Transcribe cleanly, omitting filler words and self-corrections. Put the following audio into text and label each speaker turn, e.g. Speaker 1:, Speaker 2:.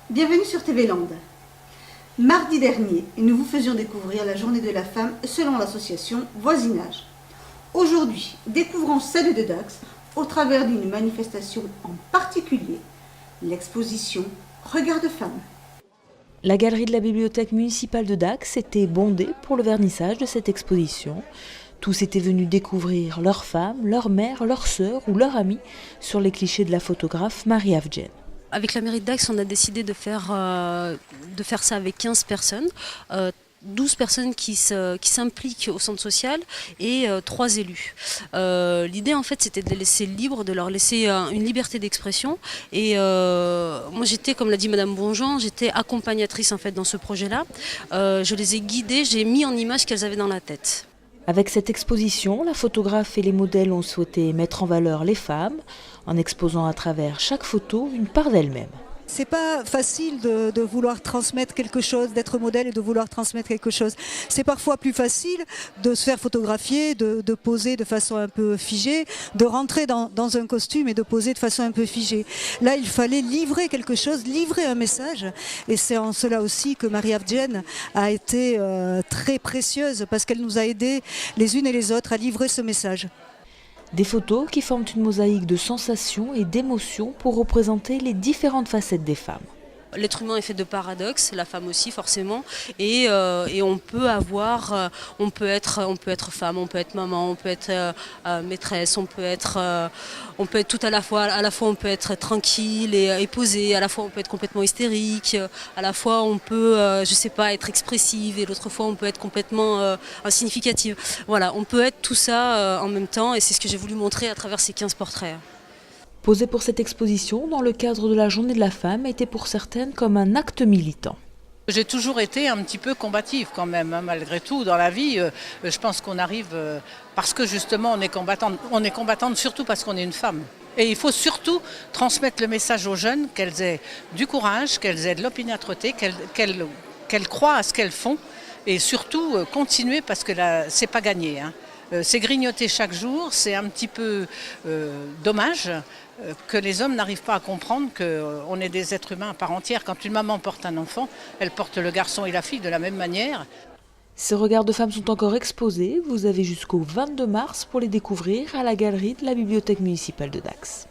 Speaker 1: Bienvenue sur TV Land. Mardi dernier, nous vous faisions découvrir la journée de la femme selon l'association Voisinage. Aujourd'hui, découvrons celle de Dax au travers d'une manifestation en particulier, l'exposition Regard de femme.
Speaker 2: La galerie de la bibliothèque municipale de Dax était bondée pour le vernissage de cette exposition. Tous étaient venus découvrir leur femme, leur mère, leur sœur ou leur amie sur les clichés de la photographe Marie Avgen.
Speaker 3: Avec la mairie de Dax, on a décidé de faire ça avec 15 personnes. 12 personnes qui s'impliquent au centre social et 3 élus. L'idée en fait c'était de les laisser libres, de leur laisser une liberté d'expression et moi j'étais, comme l'a dit Madame Bonjean, j'étais accompagnatrice en fait dans ce projet-là. Je les ai guidées, j'ai mis en image ce qu'elles avaient dans la tête.
Speaker 2: Avec cette exposition, la photographe et les modèles ont souhaité mettre en valeur les femmes en exposant à travers chaque photo une part d'elles-mêmes.
Speaker 4: C'est pas facile de vouloir transmettre quelque chose, d'être modèle et de vouloir transmettre quelque chose. C'est parfois plus facile de se faire photographier, de poser de façon un peu figée, de rentrer dans un costume et de poser de façon un peu figée. Là, il fallait livrer quelque chose, livrer un message. Et c'est en cela aussi que Marie Avgen a été très précieuse parce qu'elle nous a aidés les unes et les autres à livrer ce message.
Speaker 2: Des photos qui forment une mosaïque de sensations et d'émotions pour représenter les différentes facettes des femmes.
Speaker 3: L'être humain est fait de paradoxes, la femme aussi forcément, et on peut être femme, on peut être maman, on peut être maîtresse, on peut être tout à la fois on peut être tranquille et posée, à la fois on peut être complètement hystérique, à la fois on peut, être expressive et l'autre fois on peut être complètement insignificative. Voilà, on peut être tout ça en même temps et c'est ce que j'ai voulu montrer à travers ces 15 portraits.
Speaker 2: Poser pour cette exposition dans le cadre de la Journée de la femme était pour certaines comme un acte militant.
Speaker 5: J'ai toujours été un petit peu combative quand même, hein, malgré tout dans la vie. Je pense qu'on arrive parce que justement on est combattante surtout parce qu'on est une femme. Et il faut surtout transmettre le message aux jeunes qu'elles aient du courage, qu'elles aient de l'opiniâtreté, qu'elles croient à ce qu'elles font et surtout continuer parce que là c'est pas gagné. Hein. C'est grignoter chaque jour, c'est un petit peu dommage que les hommes n'arrivent pas à comprendre qu'on est des êtres humains à part entière. Quand une maman porte un enfant, elle porte le garçon et la fille de la même manière.
Speaker 2: Ces regards de femmes sont encore exposés. Vous avez jusqu'au 22 mars pour les découvrir à la galerie de la bibliothèque municipale de Dax.